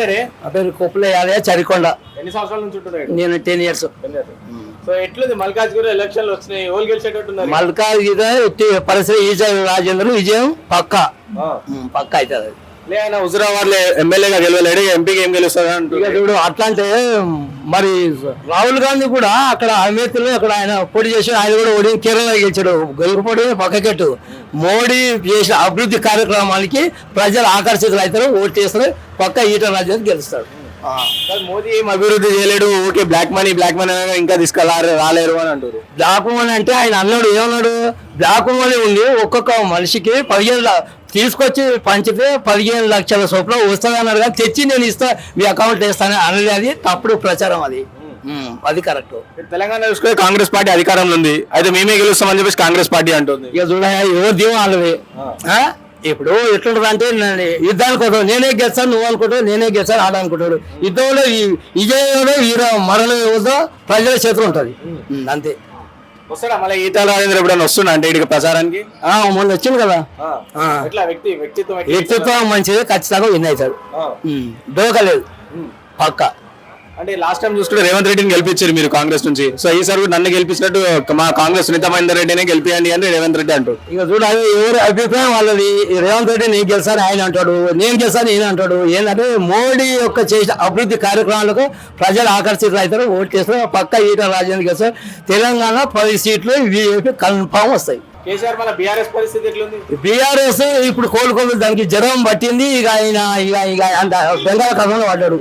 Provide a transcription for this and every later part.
పేరు కొప్పుల యాదయ్య చరికొండ. ఎన్ని సంవత్సరాల నుంచి ఉంటున్నాడు? నేను 10 years. సో ఎట్లుంది మల్కాజ్గిరి ఎలక్షన్లు వచ్చినాయి, ఎవరు గెలిచేటట్టున్నారు? మల్కాజ్గిరి పరిస్థితి ఈజీ రాజేంద్ర విజయం పక్కా పక్కా అవుతుంది. ఆయన హుజురాబాద్ లో ఎమ్మెల్యేగా గెలవలేడు, ఎంపీకి ఏం గెలుస్తుంది ఇక చూడు అట్లా అంటే మరి రాహుల్ గాంధీ కూడా అక్కడ అమేతులు అక్కడ ఆయన పోటీ చేసి ఆయన కూడా ఓడి కేరళ గెలిచాడు. గెలుపుపోటీ పక్కకెట్టు మోడీ చేసిన అభివృద్ధి కార్యక్రమాలకి ప్రజలు ఆకర్షితులు అవుతారు, ఓటు చేస్తారు, పక్క ఈటల రాజేంద్ర గెలుస్తాడు. మోదీ ఏం అభివృద్ధి చేయలేడు, ఓకే బ్లాక్ మనీ ఇంకా రాలేరు అని అంటారు. బ్లాక్ మనీ అంటే ఆయన అన్నాడు ఏమన్నాడు, బ్లాక్ మనీ ఉంది ఒక్కొక్క మనిషికి 15 తీసుకొచ్చి పంచితే 15 లక్షల చొప్పున వస్తుంది అన్నాడు. కానీ తెచ్చి నేను ఇస్తా మీ అకౌంట్ వేస్తాను అనేది అది తప్పుడు ప్రచారం. అది కరెక్ట్. తెలంగాణ చూసుకుంటే కాంగ్రెస్ పార్టీ అధికారంలో ఉంది, అయితే మేమే గెలుస్తామని చెప్పేసి కాంగ్రెస్ పార్టీ అంటుంది. ఇక చూడ ఎవరు దీవం వాళ్ళవి. ఇప్పుడు ఎట్లుంటది అంటే యుద్ధానికి వద్దాం, నేనే గెలిచాను నువ్వు అనుకుంటావు, నేనే గెలిచాను ఆడ అనుకుంటాడు. యుద్ధంలో విజయంలో మరణం వద్దా ప్రజల చేతులు ఉంటది అంతే. వస్తాడా మళ్ళీ ఈటల రాజేంద్ర ఎప్పుడైనా వస్తున్నా అంటే ఇక ప్రచారానికి? మొన్న వచ్చింది కదా. వ్యక్తిత్వం మంచిది, ఖచ్చితంగా విన్ అవుతాడు, డోకలేదు పక్కా. అంటే లాస్ట్ టైం చూసుకుంటే రేవంత్ రెడ్డిని గెలిపించారు మీరు కాంగ్రెస్ నుంచి, సో ఈసారి నన్ను గెలిపించినట్టు మా కాంగ్రెస్ సునీత మహేందర్ రెడ్డినే గెలిపియండి అని రేవంత్ రెడ్డి అంటాడు. ఇక చూడాలి ఎవరి అభిప్రాయం వాళ్ళది. రేవంత్ రెడ్డి నేను గెలిచాను ఆయన అంటాడు, నేను గెలిచాను ఈయన అంటాడు. ఏంటంటే మోడీ యొక్క చేసిన అభివృద్ధి కార్యక్రమాలకు ప్రజలు ఆకర్షితులు అవుతారు, ఓటు చేస్తారు, పక్క ఈటల రాజేంద్ర గెలిచారు. తెలంగాణ 10 సీట్లు వీఐపీ కన్ఫామ్ వస్తాయి. బీఆర్ఎస్ ఇప్పుడు కోలుకోదు, దానికి జ్వరం పట్టింది. ఇక ఆయన బెంగాల్ కథంలో పడ్డాడు.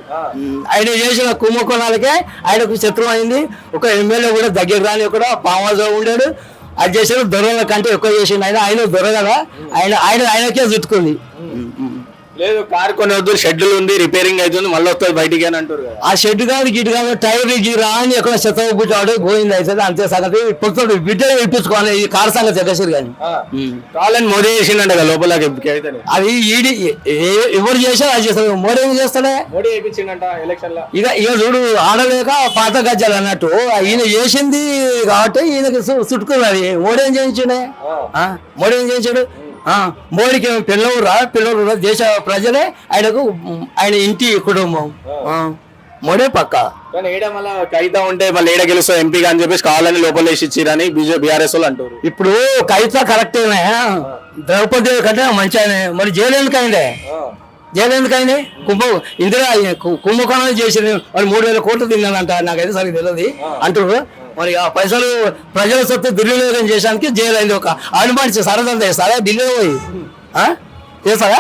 ఆయన చేసిన కుంభకోణాలకే ఆయనకు శత్రువు అయింది. ఒక ఎమ్మెల్యే కూడా దగ్గర రాని కూడా ఫామ్ హౌస్ లో ఉండాడు. అది చేసిన దొరల కంటే ఎక్కువ చేసిండు. ఆయన దొర కదా, ఆయనకే చుట్టుకుంది. లేదు కారు కొన్ని వద్దు, షెడ్యూల్ ఉంది, రిపేరింగ్ అవుతుంది, మళ్ళీ వస్తుంది బయటికి అని అంటారు. ఆ షెడ్ కాదు గిట్ కాదు, టైర్ గిరా అని ఎక్కడ చెత్త పుట్టాడు పోయింది అవుతుంది అంతే సంగతి. ఇప్పుడు బిడ్డలు ఇప్పించుకోవాలి ఈ కారు సంగతి చెప్పేసారు. కానీ కావాలని మోడీ చేసిండ లోపలకి అది ఈడి ఎవరు చేసా అది చేస్తారు. మోడీ ఏం చేస్తాడే, మోడీ వేయించిండ ఎలక్షన్ లో. ఇక చూడు ఆడలేక పాత గజ్జాలు అన్నట్టు ఈయన చేసింది కాబట్టి ఈయనకి చుట్టుకున్నది. మోడీ ఏం చేయించాడే, మోడీ ఏం చేయించాడు? మోడీకి పిల్లలు దేశ ప్రజలే ఆయనకు, ఆయన ఇంటి కుటుంబం. మోడీ పక్క. కానీ ఏడ మళ్ళీ కవిత ఉంటే మళ్ళీ ఏడ గెలుస్తా ఎంపీగా అని చెప్పేసి కావాలని లోపల వేసి ఇచ్చిరని బీఆర్ఎస్ వాళ్ళు అంటారు. ఇప్పుడు కవిత కరెక్టేనా, ద్రౌపది కంటే మంచి ఆయన. మరి జైలు ఎందుకైందే, జైలు ఎందుకైంది? ఇందిరా కుంభకోణం చేసింది. మరి 3,000 కోట్లు తిన్నానంట, నాకైతే సరిగ్గా తెలియదు అంటారు. మరి ఆ పైసలు ప్రజల సొత్తు దుర్వినియోగం చేసానికి జైలు అయింది. ఒక అనుమానించి సరదా చేస్తారా ఢిల్లీ పోయి చేస్తారా?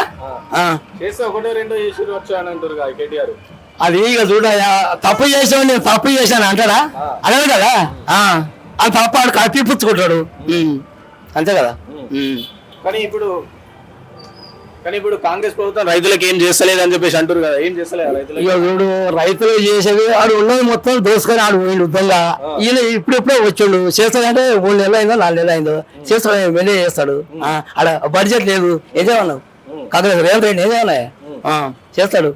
అది ఇక చూడ తప్పు చేసావు, నేను తప్పు చేశాను అంటాడా? అదే కదా, ఆ తప్పు ఆడు కప్పిపుచ్చుకుంటాడు అంతే కదా. కానీ ఇప్పుడు కాంగ్రెస్ ప్రభుత్వం రైతులకు ఏం చేస్తలేదు అని చెప్పేసి అంటారు కదా, ఏం చేస్తలేదు రైతులు. ఇక చూడు రైతులు చేసేది ఆడు ఉన్నది మొత్తం దోసుకొని ఆడు పోయిండు యుద్ధంగా. ఈయన ఇప్పుడే వచ్చిండు. చేస్తాడంటే 3 నెలలు అయిందో 4 నెలలు అయిందో చేస్తాడు, వెళ్ళే చేస్తాడు. ఆడ బడ్జెట్ లేదు, ఏదేమన్నావు కాంగ్రెస్ రేవంత్ రెడ్డి ఏదేమన్నా చేస్తాడు.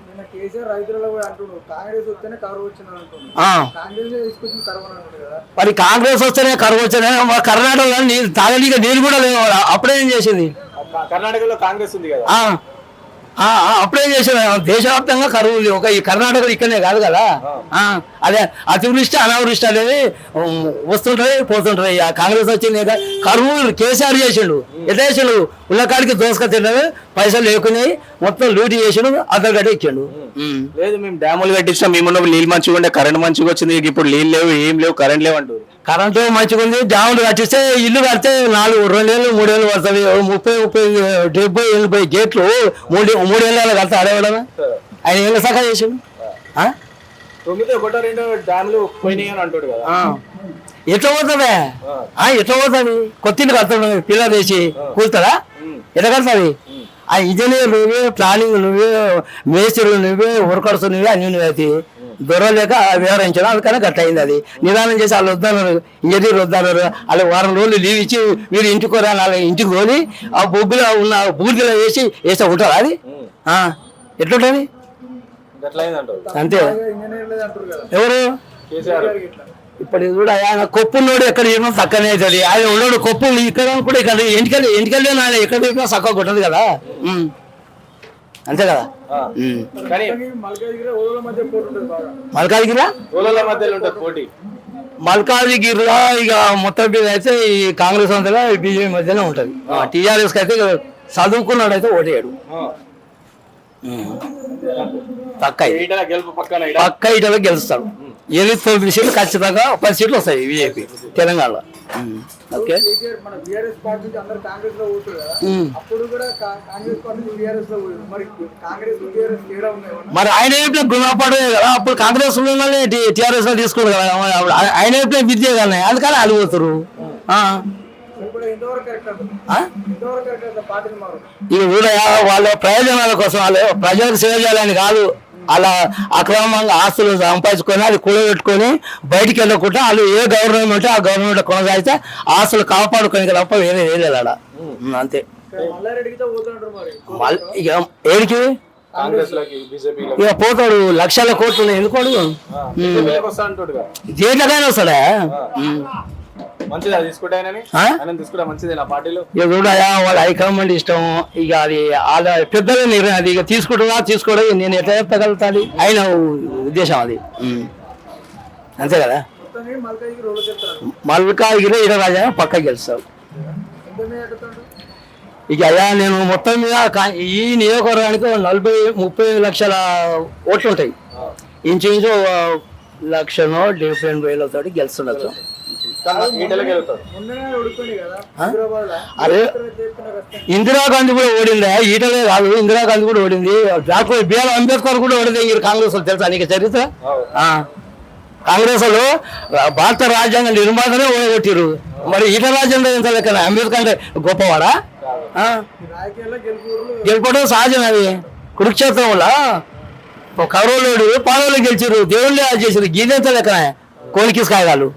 మరి కాంగ్రెస్ వస్తేనే కరువు వచ్చినా, కర్ణాటకలో నీళ్ళు తాగనీక నీళ్ళు కూడా లేవు. అప్పుడేం చేసింది? కర్ణాటకలో కాంగ్రెస్ ఉంది కదా, అప్పుడేం చేసిన దేశవ్యాప్తంగా కరువు ఉంది. ఒక ఈ కర్ణాటకలో ఇక్కడనే కాదు కదా. అదే అతివృష్టి అనావృష్టి అనేది వస్తుంటాయి పోతుంటాయి. ఆ కాంగ్రెస్ వచ్చింది కరువు కేసీఆర్ చేసిండు. ఎట్లా చేసిండు? ఉల్లకాడికి దోసక తిన్నాడు, పైసలు లేకున్నాయి, మొత్తం లూటి చేసిండు, అద్దరు గడ్డ ఇచ్చాడు. లేదు మేము డ్యాములు కట్టించినా, మేము నీళ్ళు మంచిగా ఉండే, కరెంట్ మంచిగా వచ్చింది. ఇప్పుడు నీళ్ళు లేవు, ఏం లేవు, కరెంట్ లేవు అంటారు. కరెంటు మంచిగా ఉంది, డ్యాములు కట్టిస్తే ఇల్లు కడితే 2 ఏళ్ళు 3 ఏళ్ళు పడుతుంది. 30, 70, 80 గేట్లు 3 ఏళ్ళ కడితే అడగడమే. ఆయన ఏళ్ళ సఖా చేసిండు. ఎట్లా పోతుంది? ఎట్లా పోతుంది? కొత్తింటి కడతాడు, పిల్లలు వేసి కూలుతాడా? ఎట్లా కడతాది? ఆ ఇంజనీర్ నువ్వే, ప్లానింగ్ నువ్వే, మేస్త్రులు నువ్వే, వర్కర్స్ నువ్వే, అన్ని నువ్వే అయితే దొరలేక వివరించడం. అందుకనే గట్ట అయింది. అది నిదానం చేసి వాళ్ళు వద్దన్నారు, ఇంజనీర్ వద్దన్నారు. వాళ్ళు 1 వారం రోజులు లీవ్ ఇచ్చి మీరు ఇంటికి వాళ్ళ ఇంటికి పోని ఆ బొగ్గులో ఉన్న బూడిదలో వేస్తే ఉంటారు. అది ఎట్లుంటుంది? అంతే. ఎవరు ఇప్పుడు కూడా ఆయన కొప్పున్నోడు ఎక్కడ ఏమో చక్కనే అవుతుంది. ఆయన ఉన్నాడు కొప్పు ఇక్కడ కూడా ఇక్కడ ఇంటికెళ్ళి ఆయన ఎక్కడ చక్కగా కొట్టదు కదా. అంతే కదా. కానీ మల్కాజ్గిరిలో మధ్యలో ఉంటుంది పోటీ. మల్కాజ్గిరిలో ఇక మొత్తం మీద అయితే ఈ కాంగ్రెస్ అంతలో బీజేపీ మధ్యలో ఉంటది. టీఆర్ఎస్ కి అయితే చదువుకున్నాడు అయితే ఓటేయడు. పక్క ఇటలో గెలుస్తాడు. 8 సీట్లు ఖచ్చితంగా 10 సీట్లు వస్తాయి బీజేపీ తెలంగాణలో. ఓకే, మరి ఆయన వైపు గుణపడే కదా. అప్పుడు కాంగ్రెస్ టీఆర్ఎస్ లో తీసుకోడు కదా. ఆయన వైపు విద్య కానీ అందుకని అడిగిపోతారు. ఇక కూడా వాళ్ళ ప్రయోజనాల కోసం వాళ్ళు ప్రజలకు సేవ చేయాలని కాదు, అలా అక్రమంగా ఆస్తులు సంపాదించుకొని అది కూడబెట్టుకొని బయటికి వెళ్ళకుండా వాళ్ళు ఏ గవర్నమెంట్ ఉంటే ఆ గవర్నమెంట్ కొనసాగితే ఆస్తులు కాపాడుకొని తప్ప వేరే లేదు ఆడ. అంతే. ఇక ఏడికి ఇక పోతాడు. లక్షల కోట్లు ఎందుకోడు, దేంట్లోకైనా వస్తాడా. వాళ్ళ హైకమాండ్ ఇష్టం. ఇక అది వాళ్ళ పెద్దల నిర్ణయం. అది ఇక తీసుకోవడం నేను ఎట్లా చెప్పగలుగుతాను. ఆయన ఉద్దేశం అది. అంతే కదా. మల్కాజ్గిరి ఈటరాజా పక్క గెలుస్తాడు. ఇక అయ్యా నేను మొత్తం మీద ఈ నియోజకవర్గానికి 40-30 లక్షల ఓట్లు ఉంటాయి. ఇంచుమించు 1,80,000 తోటి గెలుస్తుండొచ్చు. అరే ఇందిరాగాంధీ కూడా ఓడిందా? ఈటలే కాదు, ఇందిరాగాంధీ కూడా ఓడింది. డాక్టర్ బిఆర్ అంబేద్కర్ కూడా ఓడింది. ఈ కాంగ్రెస్ వాళ్ళు తెలుసా నీకు చరిత్ర? కాంగ్రెస్ వాళ్ళు భారత రాజ్యాంగ నిర్మాతనే ఓడగొట్టిరు. మరి ఈట రాజ్యాంగం ఎంత లెక్క? అంబేద్కర్ అంటే గొప్పవాడా? గెలుపడం సహజం. అది కురుక్షేత్రంలో కౌరవులు పాండవులు గెలిచారు, దేవుళ్ళే అది చేసారు. గీదెంత లెక్క కోలికిస్ కాయగాలు.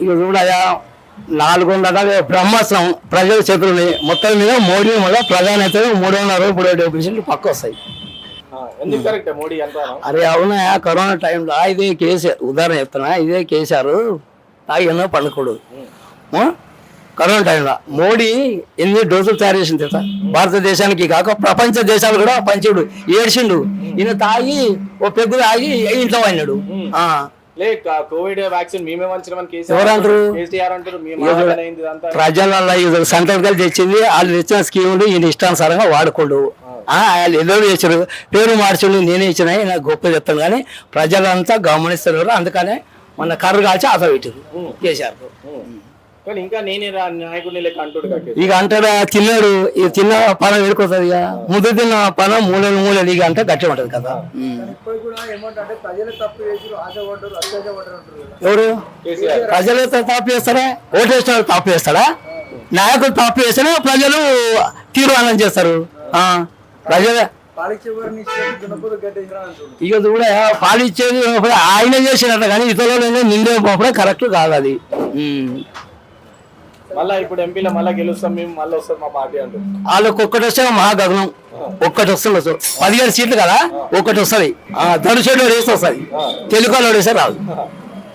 ఇక చూడయా 400 బ్రహ్మాస్త్రం ప్రజల చేతులు మొత్తం మీద. మోడీ వల్ల ప్రధానత 370 పక్క వస్తాయి. అరే అవునా, కరోనా టైంలో ఇదే కేసీఆర్ ఉదాహరణ చెప్తున్నా. ఇదే కేసీఆర్ ఎన్నో పండుకోడు. కరోనా టైంలో మోడీ 8 డోసులు తయారు చేసింది తెలుసా? భారతదేశానికి కాక ప్రపంచ దేశాలు కూడా పంచుడు ఏడ్చిండు. ఈయన తాగి ఓ పెగ్గు తాగి ఇంట్లో అయినాడు. కోవిడ్ వ్యాక్సిన్ ఎవరంటారు? ప్రజల సెంట్రల్ తెచ్చింది. వాళ్ళు తెచ్చిన స్కీములు ఈయన ఇష్టానుసారంగా వాడుకోడు. వాళ్ళు ఏదో చేశారు, పేరు మార్చుడు. నేనే ఇచ్చిన నాకు గొప్ప చెప్తాను కానీ ప్రజలంతా గమనిస్తున్నారు. అందుకనే మన కర్రు కాల్చి ఆశ పెట్టారు కేసీఆర్. ఇంకా నేనే నాయకుడిని లెక్క అంటాడు. ఇక అంటాడు తిన్నాడు. ఇక తిన్న పనం వేడుకోతుంది. ఇక ముద్దు తిన్న పనం మూలలు ఇక అంటే గట్టి ఉంటది కదా. ఎవరు ప్రజలు తప్పు చేస్తారా? ఓటేసిన తప్పు చేస్తాడా? నాయకులు తప్పు చేస్తేనే ప్రజలు తీర్మానం చేస్తారు. ప్రజలే ఇక కూడా పాలిచ్చేది ఆయన చేసినట్టు కానీ ఇతరులు నిండే కరెక్ట్ కాదు అది. మళ్ళీ ఇప్పుడు ఎంపీలో మళ్ళీ గెలుస్తాం మేము, మళ్ళీ వస్తుంది మా పార్టీ అంటారు. వాళ్ళకి ఒక్కటి వస్తే మహాగగనం. ఒక్కటి వస్తుంది 17 సీట్లు కదా, ఒక్కటి వస్తుంది. దడుచేడు వేస్తే వస్తుంది, తెలుగు వాళ్ళు వేస్తే రాదు.